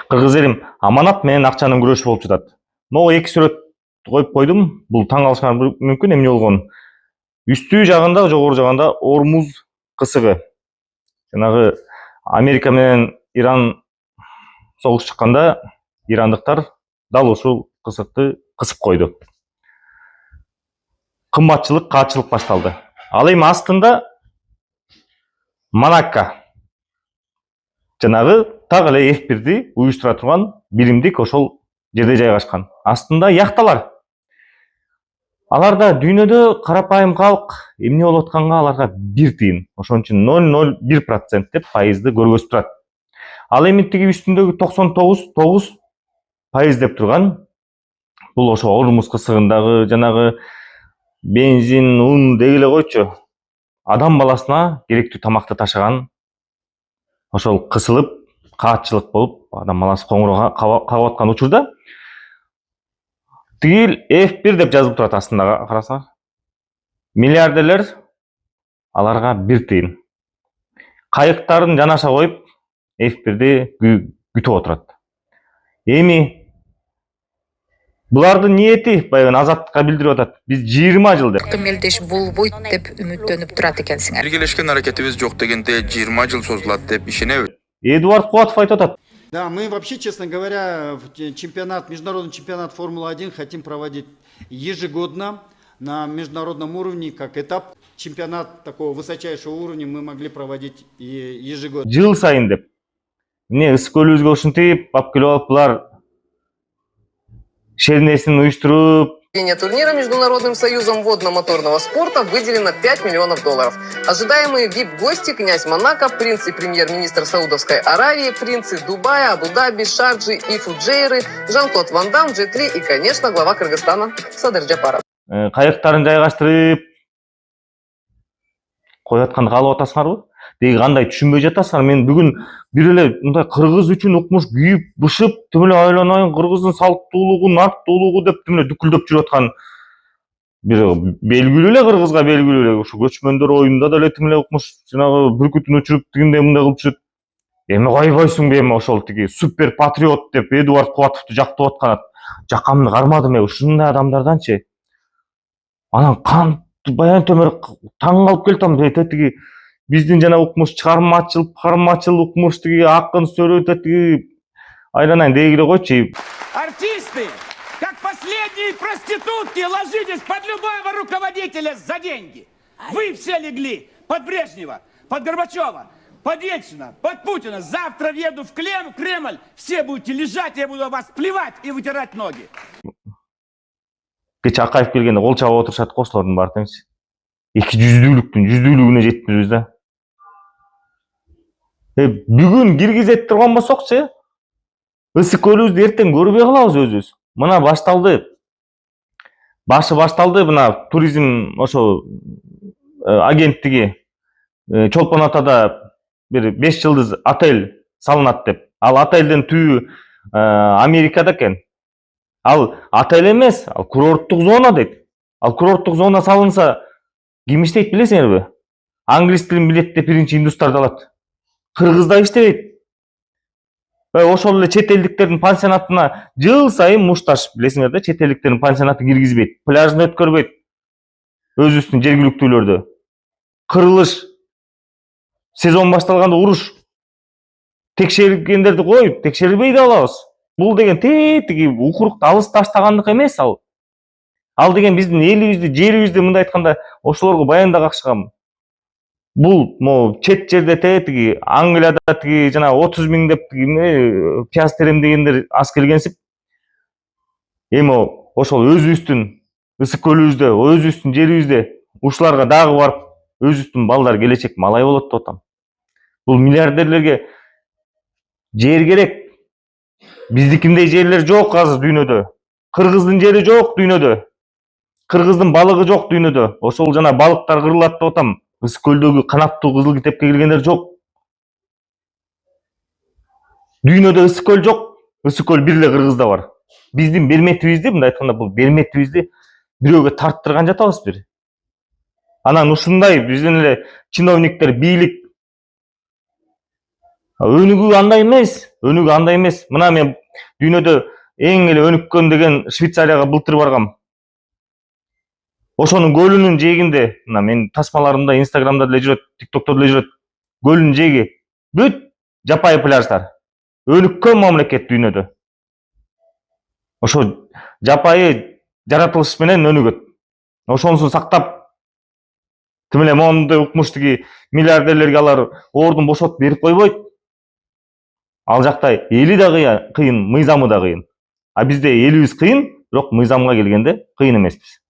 Кыргыз элим аманат менен акчанын күрөшү болуп жатат. Могу эки сүрөт коюп койдум. Бул таң калышыңар мүмкүн эмне болгон. Үстү жагында, жогору жагында Ормуз кысыгы. Жанагы Америка менен Иран согуш чыкканда ирандыктар дал ушул кысыкты кысып койду. Кымбатчылык, каатчылык башталды. Ал эми астында Монако жанагы так эле F1'ди уюштура турган биримдик ошол жерде жайгашкан. Астында яхталар. Аларда дүйнөдө карапайым калк эмне болуп атканга аларга 1 тыйын. Ошон үчүн 0,01% деп пайызды көргөзүп турат. Ал эми тиги үстүндөгү 99,9% деп турган бул ошо Ормуз кысыгындагы жанагы бензин, ун дегиле койчу. Адам баласына керектүү тамакты ташыган ошол кысылып, каатчылык болуп, адам баласы коңгуроо кагып аткан учурда тигил F1 деп жазылып турат астында, карасаңар. Миллиардерлер аларга 1 тыйын. Кайыктарын жанаша коюп, F1'ди күтүп отурат. Эми булардын ниети баягы Азаттыкка билдирип атат. Биз 20 жыл деп. Мелдеш болбойт деп үмүттөнүп турат экенсиңер. Биргелешкен аракетибиз жок дегенде 20 жыл созулат деп ишенебиз. Эдуард Куатов айтып атат. Да, мы вообще, честно говоря, международный чемпионат Формулы-1 хотим проводить ежегодно на международном уровне, как этап. Чемпионат такого высочайшего уровня мы могли проводить ежегодно. Жыл сайын деп. Эмне ысык көлүбүзгө ушинтип, алып келип алып булар шернесин уюштуруп. Турнира Международным союзом водно-моторного спорта выделено $5 миллионов. Ожидаемые VIP-гости: князь Монако, принц и премьер-министр Саудовской Аравии, принцы Дубая, Абу-Даби, Шарджи и Фуджейры, Жан-Клод Ван Дам, Джет Ли и, конечно, глава Кыргызстана Садыр Жапаров. Кайыктарын жайгаштырып коюп атканды каалап атасыңарбы? Деги кандай түшүнбөй жатасыңар? Мен бүгүн бир эле мындай кыргыз үчүн укмуш күйүп, бышып, тим эле айланайын кыргыздын салттуулугу, нарттуулугу деп тим эле дүкүлдөп жүрүп аткан бир белгилүү эле кыргызга белгилүү эле ушу көчмөндөр оюнда деле тим эле укмуш жанагы бүркүтүн учуруп тигиндей мындай кылып жүрөт. Эми койбойсуңбу эми ошол тиги супер патриот деп Эдуард Куатовду жактап аткан. Жакамды кармадым ушундай адамдарданчы. Анан баян төмөр таң калып келдим тиги биздин жана укмуш чыгармачыл укмуш тиги акын сөрөтө тиги айланайын дегиле койчу. Артисты, как последние проститутки, ложитесь под любого руководителя за деньги. Вы все легли под Брежнева, под Горбачева, под Ельцина, под Путина. Завтра въеду в Кремль, все будете лежать, я буду вас плевать и вытирать ноги. Кече Акаев келгенде кол чабып отурушат го ошолордун баары теңчи. 200-жүздүүлүгүнө жетпирбиз да. Бүгүн киргизет турган болсокчу, ысык көлүбүздү эртең көрбөй калабыз өзүбүз. Мына башталды. Башталды мына туризм ошо агенттиги Чолпон Атада бир 5 жылдыз отель салынат деп. Ал отельдин түбү Америкада экен. Ал отель эмес, ал курорттук зона дейт. Ал курорттук зона салынса ким иштейт билесиңерби? Англис тилин билет деп биринчи индустарды алат. Кыргызда иштебейт. Ошол эле чет элдиктердин пансионатына жыл сайын мушташ, билесиңер да, чет элдиктердин пансионаты киргизбейт, пляжын өткөрбөйт. Өзүбүздүн жергиликтүүлөрдү. Кырылыш, сезон башталганда уруш. Текшергендерди коюп, текшербей да алабыз. Бул деген тиги укурукты алыс таштагандык эмес ал. Ал деген биздин элибизди, жерибизди мындай айтканда ошолорго баянда какшыгам. Бул чет жерде тиги Англияда тиги жана 30 миң деп пияз теремдегендер аз келгенсип. Эми ошол өзүбүздүн ысык көлүбүздө, өзүбүздүн жерибизде ушуларга дагы барып өзүбүздүн балдар келечек малай болот деп атам. Бул миллиардерлерге жер керек. Биздикиндей жерлер жок азыр дүйнөдө. Кыргыздын жери жок дүйнөдө. Кыргыздын балыгы жок дүйнөдө. Ошол жана балыктар кырылат деп атам. Ысык көлдөгү канаттуу кызыл китепке келгендер жок. Дүйнөдө ысык көл жок. Ысык көл бир эле Кыргызда бар. Биздин берметибизди, мындай айтканда бул берметибизди бирөөгө тарттырган жатабыз бир. Анан ушундай биздин эле чиновниктер, бийлик Өнүгүү андай эмес. Мына мен дүйнөдө эң эле өнүккөн деген Швейцарияга былтыр баргам. Ошонун көлүнүн жээгинде, мына мен тасмаларымда, Инстаграмда деле жүрөт, ТикТокто деле жүрөт. Көлүнүн жээги бүт жапайы пляждар. Өнүккөн мамлекет дүйнөдө. Ошо жапайы жаратылыш менен өнүгөт. Ошонусун сактап, тим эле мондай укмуш тиги миллиардерлерге алар ордун бошотуп берип койбойт. Ал жакта эли да кыйын, мыйзамы да кыйын. А бизде элибиз кыйын, бирок мыйзамга келгенде кыйын эмеспиз.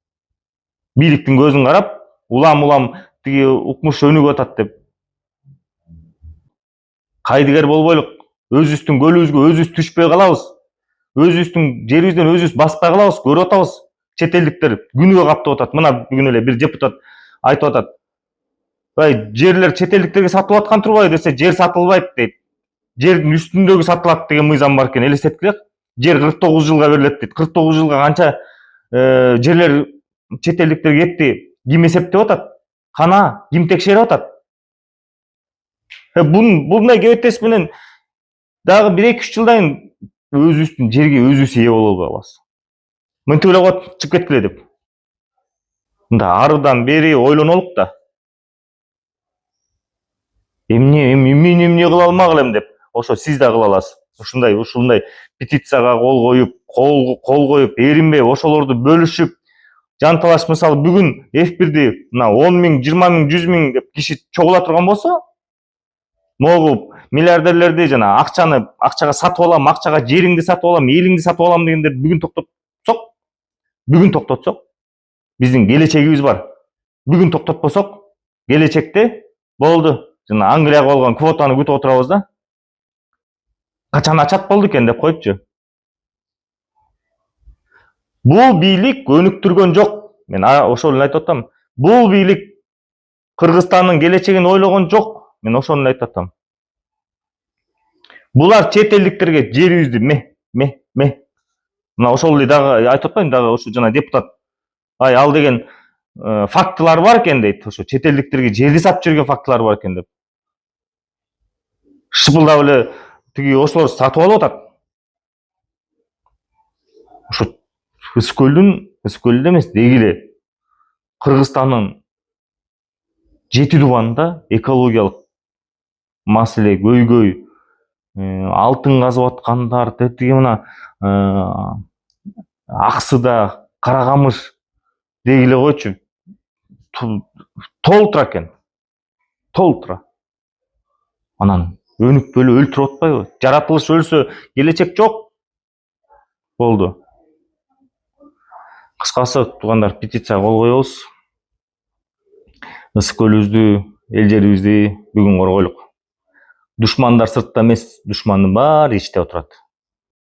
Бийликтин көзүн карап, улам тиги укмуш өнүгүп атат деп кайдыгер болбойлук, өзүбүздүн көлүбүзгө өзүбүз түшпөй калабыз. Өзүбүздүн жерибизден өзүбүз баспай калабыз, көрүп атабыз. Чет элдиктер күнүгө каптап атат. Мына бүгүн эле бир депутат айтып атат. Жерлер чет элдиктерге сатылып аткан турбайбы десе, жер сатылбайт дейт. Жердин үстүндөгү сатылат деген мыйзам бар экен, элестеткиле. Жер 49 жылга берилет дейт. 49 жылга канча жерлер чет элдиктерге кетти. Ким эсептеп атат? Кана, ким текшерип атат? Bunday кебетес менен дагы 1-2-3 жылдан өзүбүздүн жерге өзүбүз ээ боло алабыз. Мынтип эле коет, чыгып кеткиле деп. Мында арыдан бери ойлонолук да. Эмне кыла алмак деп. Ошо сиз да кыла аласыз. Ушундай петицияга кол коюп, эринбей ошолорду бөлүшүп, жанталаш мисалы бүгүн F1-ди мына 10 миң, 20 миң, 100 миң деп киши чогула турган болсо, могу миллиардерлерди жана акчага сатып алам, акчага жериңди сатып алам, элиңди сатып алам дегендер бүгүн токтотсок, биздин келечегибиз бар. Бүгүн токтотпосок, келечекте болду. Жана Англияга болгон квотаны күтүп отурабыз да. Качан ачат болду экен деп коюпчу. Бул бийлик өнүктүргөн жок. Мен ошол эле айтып атам. Бул бийлик Кыргызстандын келечегин ойлогон жок. Мен ошону эле айтып атам. Булар чет элдиктерге жерибизди мына ошол эле дагы айтып атпаймынбы, дагы ошо жана депутат. Ал деген фактылар бар экен дейт. Ошо чет элдиктерге жерди сатып жүргөн фактылар бар экен деп. Шыпылдап эле тиги ошолор сатып алып атат. Ошо Ысык-Көлдүн эмес, деги эле Кыргызстандын 7 дубанында экологиялык маселе көйгөй, алтын казып аткандар, тиги мына Аксыда, Каракамыш деги эле койчу. Толтура экен. Толтура. Анан өнүкпөй эле өлтүрүп атпайбы? Жаратылыш өлсө, келечек жок. Болду. Кыскасы, туугандар, петицияга кол коебуз. Ысык-Көлүбүздү, эл жерибизди бүгүн коргойлук. Душмандар сыртта эмес, душмандын баары ичте отурат.